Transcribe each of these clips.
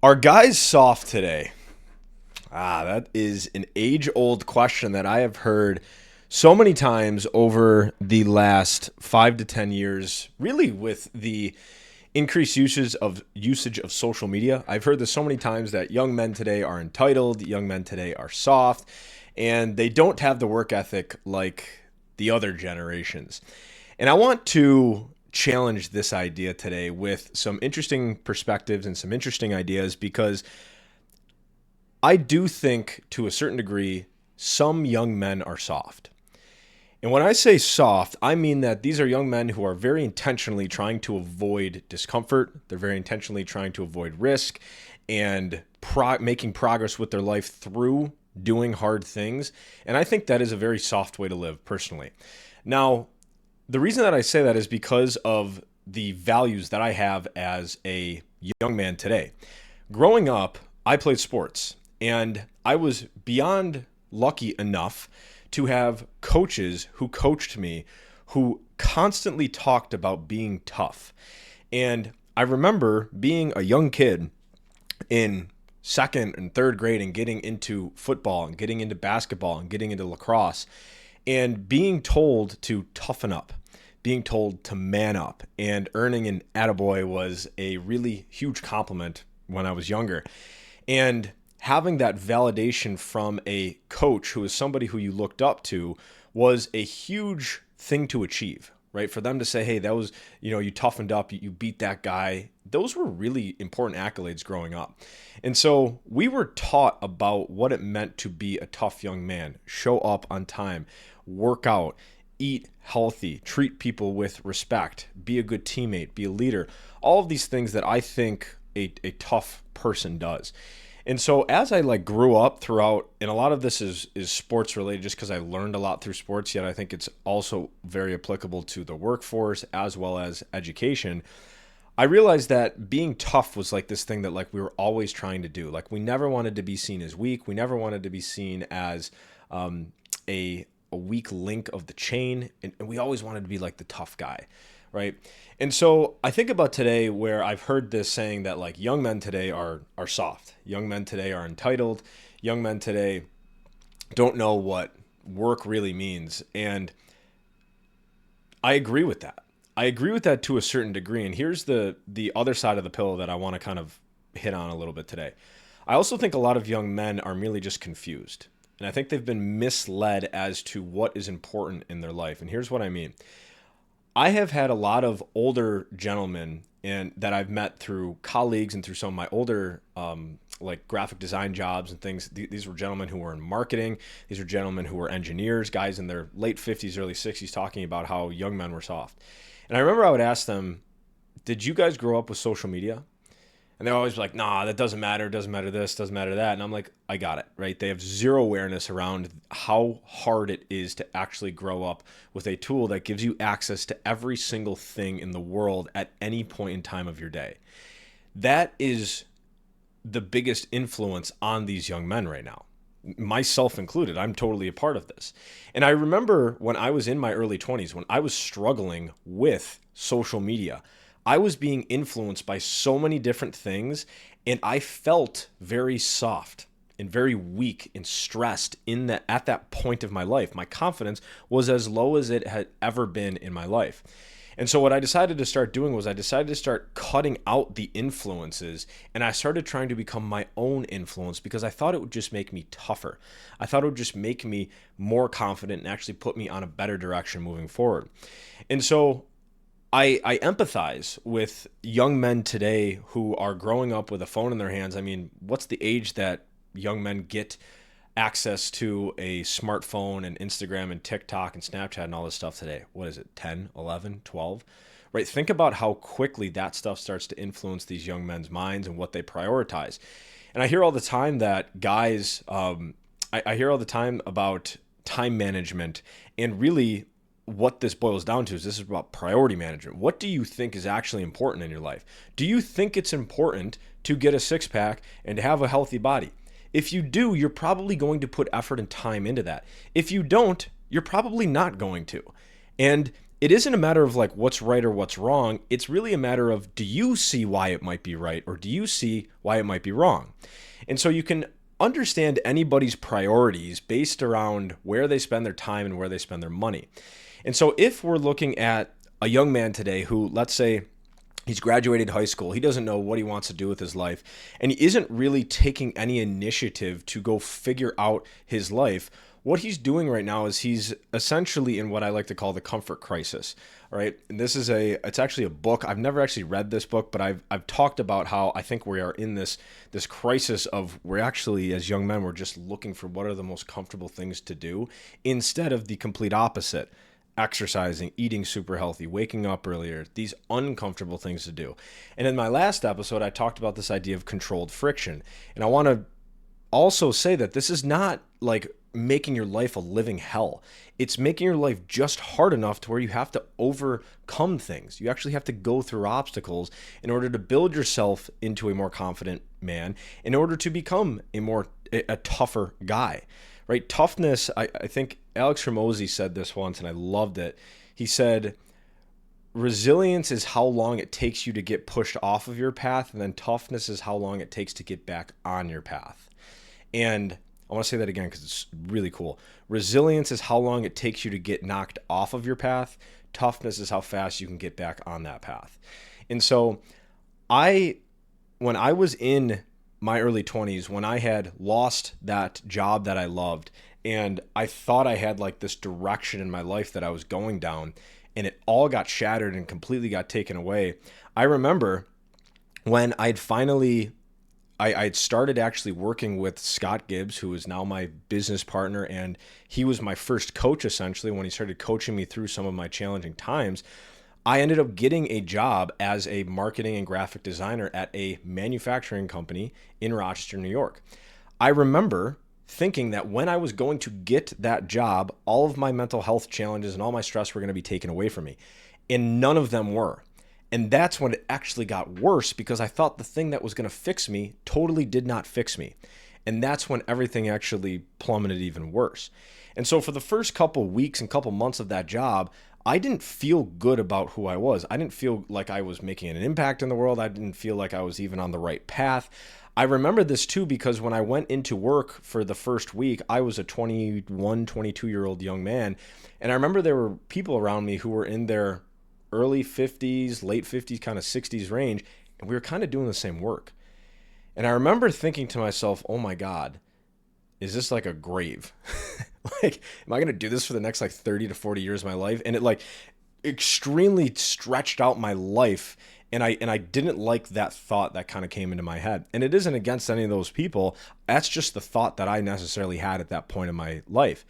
Are guys soft today? That is an age-old question that I have heard so many times over the last 5 to 10 years, really with the increased usage of social media. I've heard this so many times that young men today are entitled, young men today are soft, and they don't have the work ethic like the other generations. And I want to challenge this idea today with some interesting perspectives and some interesting ideas because I do think to a certain degree some young men are soft. And when I say soft, I mean that these are young men who are very intentionally trying to avoid discomfort. They're very intentionally trying to avoid risk and making progress with their life through doing hard things. And I think that is a very soft way to live personally. Now, the reason that I say that is because of the values that I have as a young man today. Growing up, I played sports and I was beyond lucky enough to have coaches who coached me who constantly talked about being tough. And I remember being a young kid in second and third grade and getting into football and getting into basketball and getting into lacrosse and being told to toughen up, being told to man up, and earning an attaboy was a really huge compliment when I was younger. And having that validation from a coach who is somebody who you looked up to was a huge thing to achieve, right? For them to say, hey, that was, you toughened up, you beat that guy. Those were really important accolades growing up. And so we were taught about what it meant to be a tough young man, show up on time, work out, eat healthy, treat people with respect, be a good teammate, be a leader, all of these things that I think a tough person does. And so as I grew up throughout, and a lot of this is sports related just because I learned a lot through sports, yet I think it's also very applicable to the workforce as well as education. I realized that being tough was this thing that we were always trying to do. We never wanted to be seen as weak. We never wanted to be seen as a weak link of the chain. And we always wanted to be the tough guy, right? And so I think about today where I've heard this saying that young men today are soft. Young men today are entitled. Young men today don't know what work really means. And I agree with that. I agree with that to a certain degree. And here's the other side of the pillow that I want to kind of hit on a little bit today. I also think a lot of young men are merely just confused. And I think they've been misled as to what is important in their life. And here's what I mean. I have had a lot of older gentlemen that I've met through colleagues and through some of my older graphic design jobs and things. These were gentlemen who were in marketing. These were gentlemen who were engineers, guys in their late 50s, early 60s, talking about how young men were soft. And I remember I would ask them, did you guys grow up with social media? And they're always like, nah, that doesn't matter. Doesn't matter this, doesn't matter that. And I'm like, I got it, right? They have zero awareness around how hard it is to actually grow up with a tool that gives you access to every single thing in the world at any point in time of your day. That is the biggest influence on these young men right now, myself included. I'm totally a part of this. And I remember when I was in my early 20s, when I was struggling with social media, I was being influenced by so many different things, and I felt very soft and very weak and stressed at that point of my life. My confidence was as low as it had ever been in my life. And so what I decided to start doing was I decided to start cutting out the influences, and I started trying to become my own influence because I thought it would just make me tougher. I thought it would just make me more confident and actually put me on a better direction moving forward. And so I empathize with young men today who are growing up with a phone in their hands. I mean, what's the age that young men get access to a smartphone and Instagram and TikTok and Snapchat and all this stuff today? What is it, 10, 11, 12? Right? Think about how quickly that stuff starts to influence these young men's minds and what they prioritize. And I hear all the time that guys, I hear all the time about time management, and really what this boils down to is this is about priority management. What do you think is actually important in your life? Do you think it's important to get a six-pack and to have a healthy body? If you do, you're probably going to put effort and time into that. If you don't, you're probably not going to. And it isn't a matter of like what's right or what's wrong. It's really a matter of, do you see why it might be right, or do you see why it might be wrong? And so you can understand anybody's priorities based around where they spend their time and where they spend their money. And so if we're looking at a young man today who, let's say, he's graduated high school, he doesn't know what he wants to do with his life, and he isn't really taking any initiative to go figure out his life, what he's doing right now is he's essentially in what I like to call the comfort crisis. All right. And it's actually a book. I've never actually read this book, but I've talked about how I think we are in this crisis of, we're actually, as young men, we're just looking for what are the most comfortable things to do instead of the complete opposite. Exercising, eating super healthy, waking up earlier, these uncomfortable things to do. And in my last episode, I talked about this idea of controlled friction. And I want to also say that this is not like making your life a living hell. It's making your life just hard enough to where you have to overcome things. You actually have to go through obstacles in order to build yourself into a more confident man, in order to become a tougher guy, right? Toughness, I think Alex Hormozy said this once and I loved it. He said, resilience is how long it takes you to get pushed off of your path, and then toughness is how long it takes to get back on your path. And I want to say that again because it's really cool. Resilience is how long it takes you to get knocked off of your path. Toughness is how fast you can get back on that path. And so when I was in my early 20s, when I had lost that job that I loved, and I thought I had like this direction in my life that I was going down, and it all got shattered and completely got taken away. I remember when I'd started actually working with Scott Gibbs, who is now my business partner, and he was my first coach essentially when he started coaching me through some of my challenging times. I ended up getting a job as a marketing and graphic designer at a manufacturing company in Rochester, New York. I remember thinking that when I was going to get that job, all of my mental health challenges and all my stress were going to be taken away from me, and none of them were. And that's when it actually got worse, because I thought the thing that was going to fix me totally did not fix me. And that's when everything actually plummeted even worse. And so for the first couple weeks and couple months of that job, I didn't feel good about who I was. I didn't feel like I was making an impact in the world. I didn't feel like I was even on the right path. I remember this too, because when I went into work for the first week, I was a 21, 22-year-old young man. And I remember there were people around me who were in their early 50s, late 50s, kind of 60s range, and we were kind of doing the same work. And I remember thinking to myself, oh my God, is this like a grave? Like, am I going to do this for the next like 30 to 40 years of my life? And it like extremely stretched out my life. And I didn't like that thought that kind of came into my head. And it isn't against any of those people. That's just the thought that I necessarily had at that point in my life.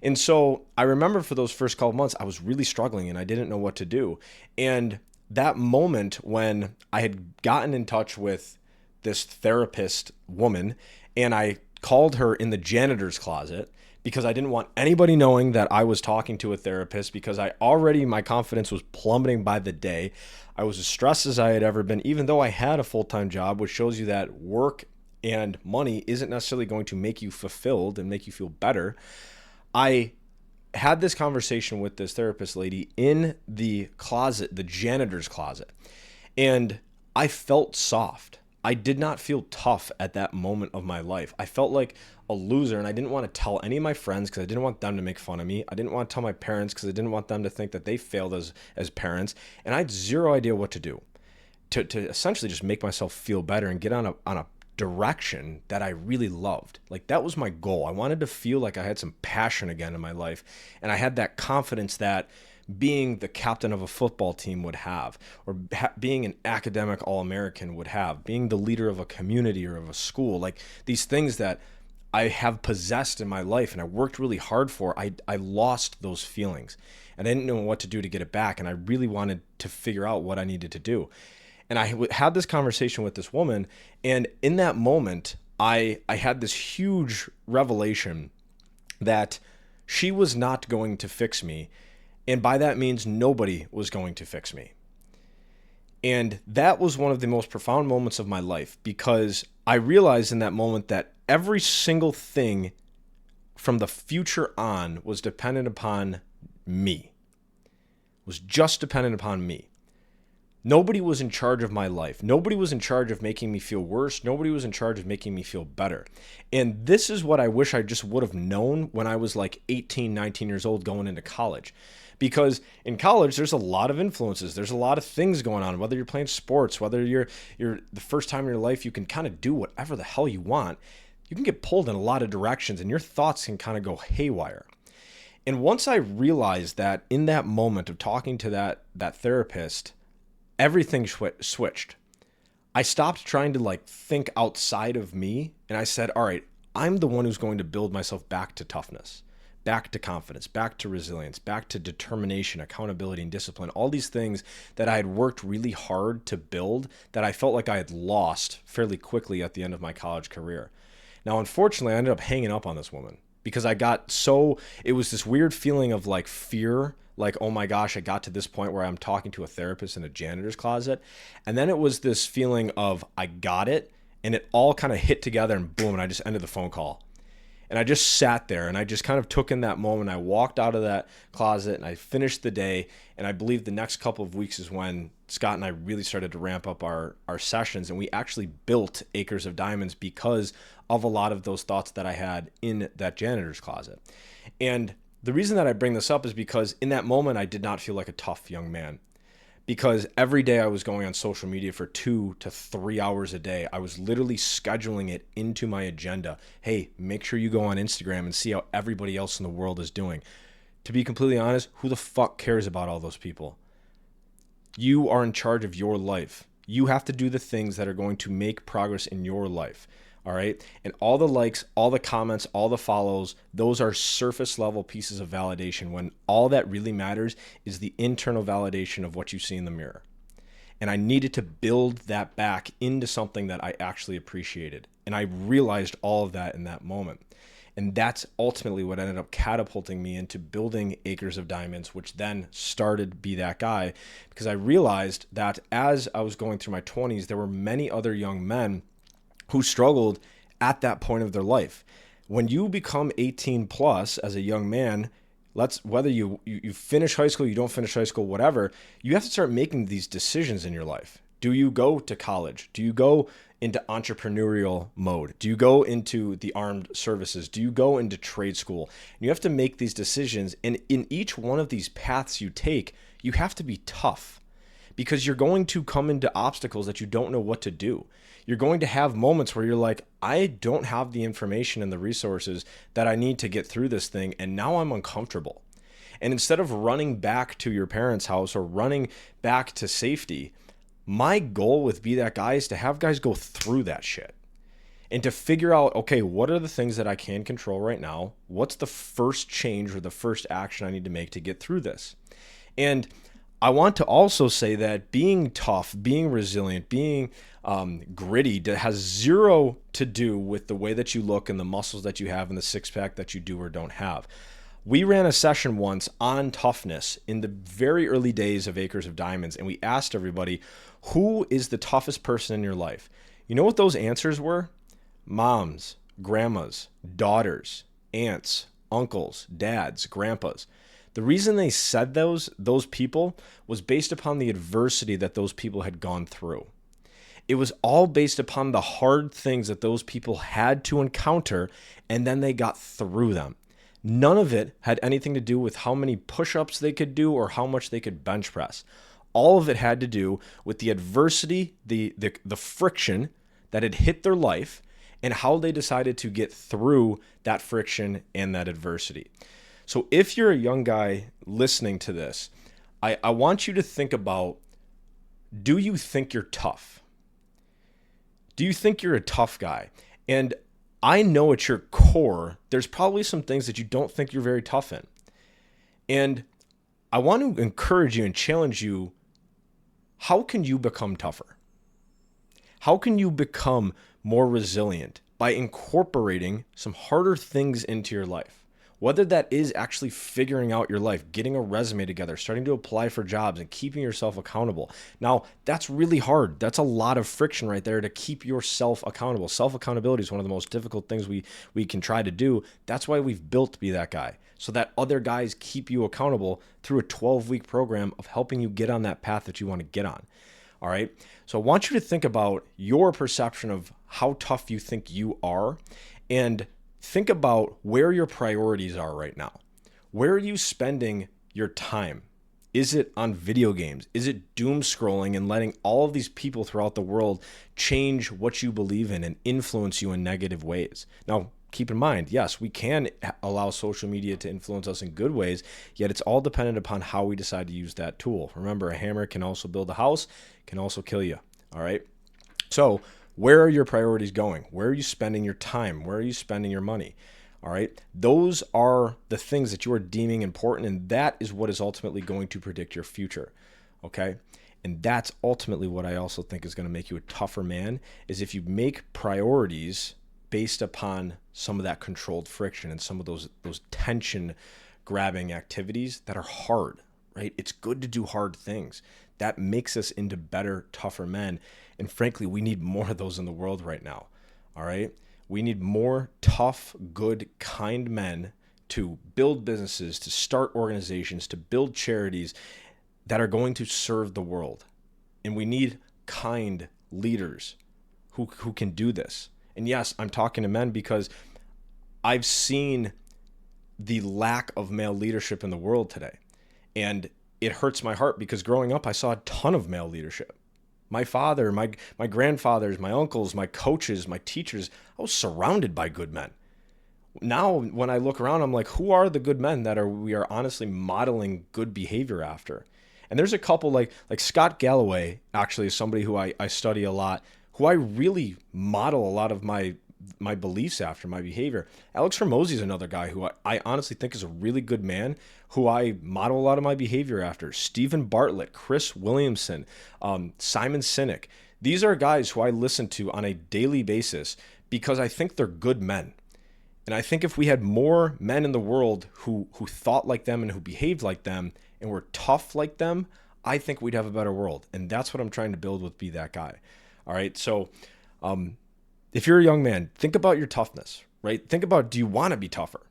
And so I remember for those first couple months, I was really struggling and I didn't know what to do. And that moment when I had gotten in touch with this therapist woman, and I called her in the janitor's closet, because I didn't want anybody knowing that I was talking to a therapist, because my confidence was plummeting by the day. I was as stressed as I had ever been, even though I had a full-time job, which shows you that work and money isn't necessarily going to make you fulfilled and make you feel better. I had this conversation with this therapist lady in the closet, the janitor's closet, and I felt soft. I did not feel tough at that moment of my life. I felt like a loser, and I didn't want to tell any of my friends because I didn't want them to make fun of me. I didn't want to tell my parents because I didn't want them to think that they failed as parents. And I had zero idea what to do to essentially just make myself feel better and get on a direction that I really loved. Like, that was my goal. I wanted to feel like I had some passion again in my life, and I had that confidence that being the captain of a football team would have, or being an academic All-American would have, being the leader of a community or of a school, like these things that I have possessed in my life and I worked really hard for, I lost those feelings and I didn't know what to do to get it back. And I really wanted to figure out what I needed to do. And I had this conversation with this woman, and in that moment, I had this huge revelation that she was not going to fix me. And by that means, nobody was going to fix me. And that was one of the most profound moments of my life, because I realized in that moment that every single thing from the future on was dependent upon me. was just dependent upon me. Nobody was in charge of my life. Nobody was in charge of making me feel worse. Nobody was in charge of making me feel better. And this is what I wish I just would have known when I was like 18, 19 years old going into college. Because in college, there's a lot of influences. There's a lot of things going on, whether you're playing sports, whether you're the first time in your life, you can kind of do whatever the hell you want. You can get pulled in a lot of directions and your thoughts can kind of go haywire. And once I realized that in that moment of talking to that therapist, everything switched. I stopped trying to like think outside of me. And I said, all right, I'm the one who's going to build myself back to toughness, back to confidence, back to resilience, back to determination, accountability, and discipline. All these things that I had worked really hard to build that I felt like I had lost fairly quickly at the end of my college career. Now, unfortunately, I ended up hanging up on this woman because it was this weird feeling of like fear. Like, oh my gosh, I got to this point where I'm talking to a therapist in a janitor's closet. And then it was this feeling of I got it, and it all kind of hit together and boom, and I just ended the phone call. And I just sat there and I just kind of took in that moment. I walked out of that closet and I finished the day. And I believe the next couple of weeks is when Scott and I really started to ramp up our sessions. And we actually built Acres of Diamonds because of a lot of those thoughts that I had in that janitor's closet. And the reason that I bring this up is because in that moment, I did not feel like a tough young man. Because every day I was going on social media for 2 to 3 hours a day. I was literally scheduling it into my agenda. Hey, make sure you go on Instagram and see how everybody else in the world is doing. To be completely honest, who the fuck cares about all those people? You are in charge of your life. You have to do the things that are going to make progress in your life. All right. And all the likes, all the comments, all the follows, those are surface level pieces of validation when all that really matters is the internal validation of what you see in the mirror. And I needed to build that back into something that I actually appreciated. And I realized all of that in that moment. And that's ultimately what ended up catapulting me into building Acres of Diamonds, which then started Be That Guy, because I realized that as I was going through my 20s, there were many other young men who struggled at that point of their life. When you become 18 plus as a young man, whether you finish high school, you don't finish high school, whatever, you have to start making these decisions in your life. Do you go to college? Do you go into entrepreneurial mode? Do you go into the armed services? Do you go into trade school? And you have to make these decisions. And in each one of these paths you take, you have to be tough because you're going to come into obstacles that you don't know what to do. You're going to have moments where you're like, I don't have the information and the resources that I need to get through this thing. And now I'm uncomfortable. And instead of running back to your parents' house or running back to safety, my goal with Be That Guy is to have guys go through that shit and to figure out, okay, what are the things that I can control right now? What's the first change or the first action I need to make to get through this? And I want to also say that being tough, being resilient, being gritty has zero to do with the way that you look and the muscles that you have and the six pack that you do or don't have. We ran a session once on toughness in the very early days of Acres of Diamonds, and we asked everybody, who is the toughest person in your life? You know what those answers were? Moms, grandmas, daughters, aunts, uncles, dads, grandpas. The reason they said those people was based upon the adversity that those people had gone through. It was all based upon the hard things that those people had to encounter, and then they got through them. None of it had anything to do with how many push-ups they could do or how much they could bench press. All of it had to do with the adversity, the friction that had hit their life, and how they decided to get through that friction and that adversity. So if you're a young guy listening to this, I want you to think about, do you think you're tough? Do you think you're a tough guy? And I know at your core, there's probably some things that you don't think you're very tough in. And I want to encourage you and challenge you, how can you become tougher? How can you become more resilient by incorporating some harder things into your life? Whether that is actually figuring out your life, getting a resume together, starting to apply for jobs and keeping yourself accountable. Now, that's really hard. That's a lot of friction right there to keep yourself accountable. Self-accountability is one of the most difficult things we can try to do. That's why we've built Be That Guy, so that other guys keep you accountable through a 12-week program of helping you get on that path that you want to get on. All right. So I want you to think about your perception of how tough you think you are, and think about where your priorities are right now. Where are you spending your time? Is it on video games? Is it doom scrolling and letting all of these people throughout the world change what you believe in and influence you in negative ways? Now, keep in mind, yes, we can allow social media to influence us in good ways, yet it's all dependent upon how we decide to use that tool. Remember, a hammer can also build a house, can also kill you. All right. So where are your priorities going? Where are you spending your time? Where are you spending your money? All right. Those are the things that you are deeming important, and that is what is ultimately going to predict your future. Okay. And that's ultimately what I also think is going to make you a tougher man, is if you make priorities based upon some of that controlled friction and some of those tension grabbing activities that are hard, right? It's good to do hard things. That makes us into better, tougher men. And frankly, we need more of those in the world right now. All right. We need more tough, good, kind men to build businesses, to start organizations, to build charities that are going to serve the world. And we need kind leaders who can do this. And yes, I'm talking to men because I've seen the lack of male leadership in the world today. And it hurts my heart because growing up, I saw a ton of male leadership. My father, my grandfathers, my uncles, my coaches, my teachers, I was surrounded by good men. Now, when I look around, I'm like, who are the good men that we are honestly modeling good behavior after? And there's a couple like Scott Galloway, actually, is somebody who I study a lot, who I really model a lot of my beliefs after, my behavior. Alex Hormozi is another guy who I honestly think is a really good man, who I model a lot of my behavior after. Stephen Bartlett, Chris Williamson, Simon Sinek. These are guys who I listen to on a daily basis because I think they're good men. And I think if we had more men in the world who thought like them and who behaved like them and were tough like them, I think we'd have a better world. And that's what I'm trying to build with Be That Guy. All right. So if you're a young man, think about your toughness, right? Think about, do you want to be tougher,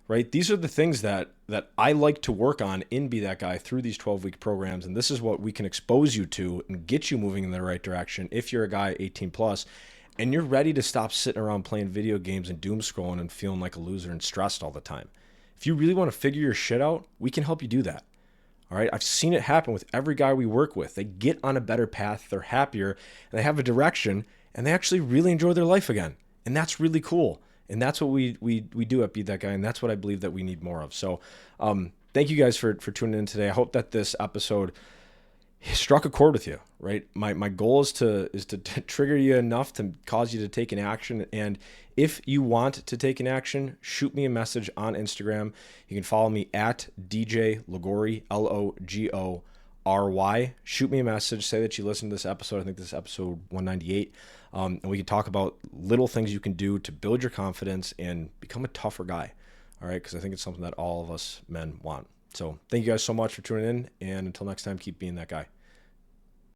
right? These are the things that I like to work on in Be That Guy through these 12-week programs. And this is what we can expose you to and get you moving in the right direction if you're a guy 18 plus and you're ready to stop sitting around playing video games and doom scrolling and feeling like a loser and stressed all the time. If you really want to figure your shit out, we can help you do that. All right. I've seen it happen with every guy we work with. They get on a better path. They're happier and they have a direction and they actually really enjoy their life again. And that's really cool. And that's what we do at Be That Guy. And that's what I believe that we need more of. So thank you guys for tuning in today. I hope that this episode struck a chord with you, right? My goal is to trigger you enough to cause you to take an action. And if you want to take an action, shoot me a message on Instagram. You can follow me at DJ Logory, Logory. Shoot me a message. Say that you listened to this episode. I think this is episode 198. And we can talk about little things you can do to build your confidence and become a tougher guy. All right. Because I think it's something that all of us men want. So thank you guys so much for tuning in. And until next time, keep being that guy.